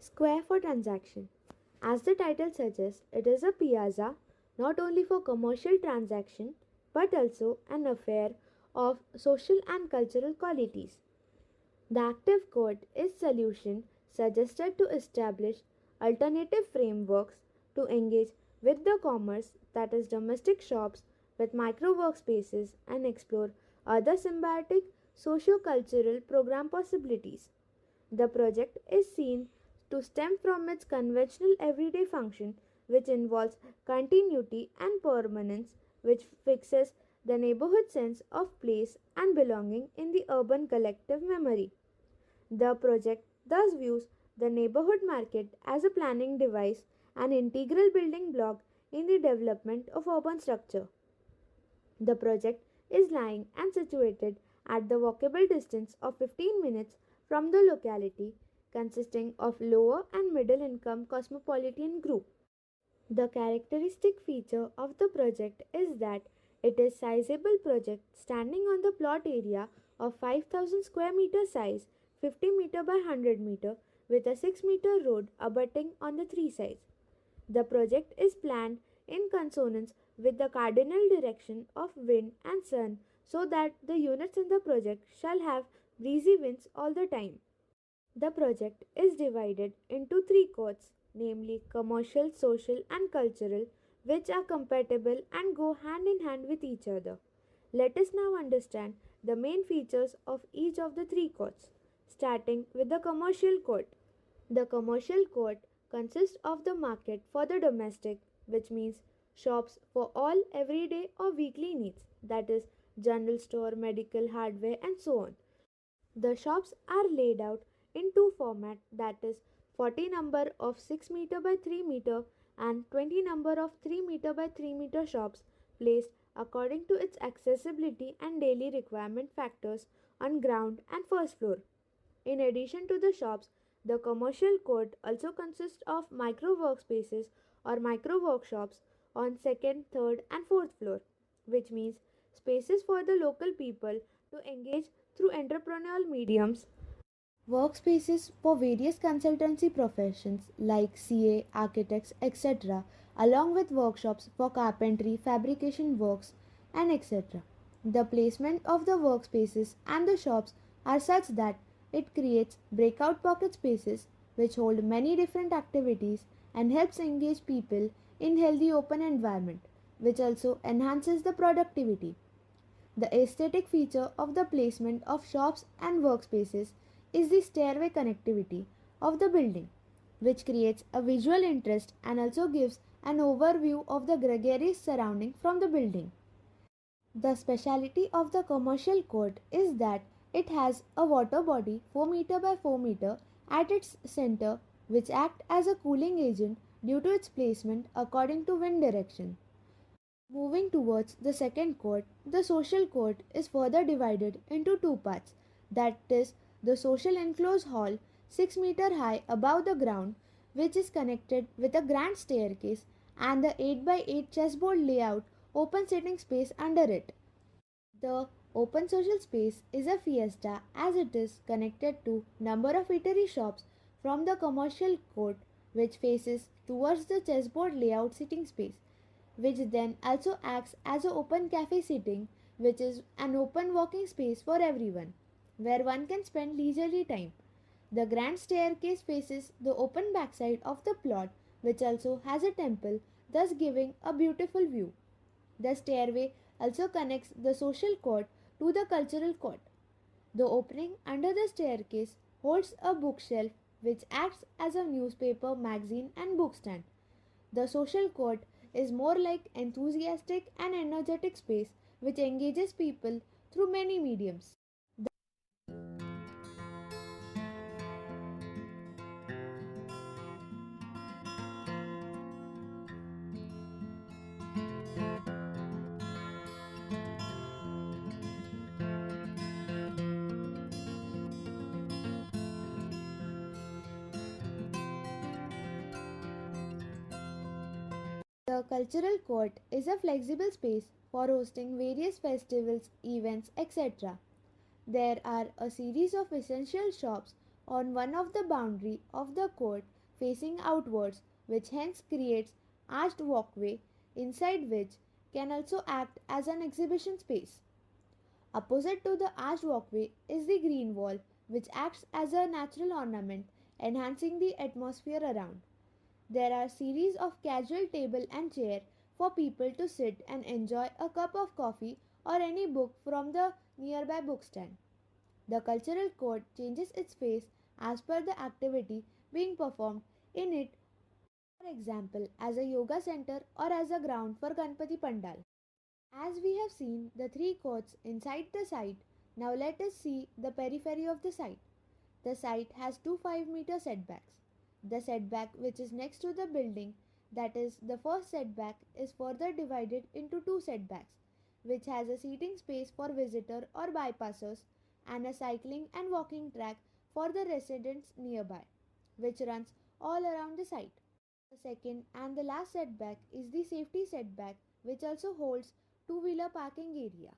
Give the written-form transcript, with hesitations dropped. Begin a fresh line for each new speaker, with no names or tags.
Square for transaction. As the title suggests, it is a piazza not only for commercial transaction but also an affair of social and cultural qualities. The active code is solution suggested to establish alternative frameworks to engage with the commerce, that is domestic shops with micro workspaces, and explore other symbiotic socio-cultural program possibilities. The project is seen to stem from its conventional everyday function, which involves continuity and permanence, which fixes the neighborhood sense of place and belonging in the urban collective memory. The project thus views the neighborhood market as a planning device, an integral building block in the development of urban structure. The project is lying and situated at the walkable distance of 15 minutes from the locality, consisting of lower and middle income cosmopolitan group. The characteristic feature of the project is that it is sizable project standing on the plot area of 5000 square meter size, 50 meter by 100 meter, with a 6-meter road abutting on the three sides. The project is planned in consonance with the cardinal direction of wind and sun so that the units in the project shall have breezy winds all the time. The project is divided into three courts, namely commercial, social, and cultural, which are compatible and go hand in hand with each other. Let us now understand the main features of each of the three courts, starting with the commercial court. The commercial court consists of the market for the domestic, which means shops for all everyday or weekly needs, that is, general store, medical, hardware, and so on. The shops are laid out in two formats, that is 40 number of 6 meter by 3 meter and 20 number of 3 meter by 3 meter shops placed according to its accessibility and daily requirement factors on ground and first floor. In addition to the shops, the commercial court also consists of micro workspaces or micro workshops on second, third, and fourth floor, which means spaces for the local people to engage through entrepreneurial mediums, workspaces for various consultancy professions like CA, architects, etc., along with workshops for carpentry, fabrication works, and etc. The placement of the workspaces and the shops are such that it creates breakout pocket spaces which hold many different activities and helps engage people in healthy open environment, which also enhances the productivity. The aesthetic feature of the placement of shops and workspaces is the stairway connectivity of the building, which creates a visual interest and also gives an overview of the gregarious surrounding from the building. The speciality of the commercial court is that it has a water body 4 meter by 4 meter at its center, which act as a cooling agent due to its placement according to wind direction. Moving towards the second court, the social court is further divided into two parts, that is, the social enclosed hall 6 meter high above the ground, which is connected with a grand staircase, and the 8 by 8 chessboard layout open sitting space under it. The open social space is a fiesta as it is connected to number of eatery shops from the commercial court, which faces towards the chessboard layout sitting space, which then also acts as an open cafe sitting, which is an open walking space for everyone, where one can spend leisurely time. The grand staircase faces the open backside of the plot, which also has a temple, thus giving a beautiful view. The stairway also connects the social court to the cultural court. The opening under the staircase holds a bookshelf which acts as a newspaper, magazine, and book stand. The social court is more like enthusiastic and energetic space which engages people through many mediums. The cultural court is a flexible space for hosting various festivals, events, etc. There are a series of essential shops on one of the boundary of the court facing outwards, which hence creates arched walkway inside which can also act as an exhibition space. Opposite to the arched walkway is the green wall, which acts as a natural ornament, enhancing the atmosphere around. There are series of casual table and chair for people to sit and enjoy a cup of coffee or any book from the nearby bookstand. The cultural court changes its face as per the activity being performed in it, for example, as a yoga center or as a ground for Ganpati Pandal. As we have seen the three courts inside the site, now let us see the periphery of the site. The site has two 5-meter setbacks. The setback which is next to the building, that is the first setback, is further divided into two setbacks, which has a seating space for visitor or bypassers and a cycling and walking track for the residents nearby, which runs all around the site. The second and the last setback is the safety setback, which also holds two-wheeler parking area.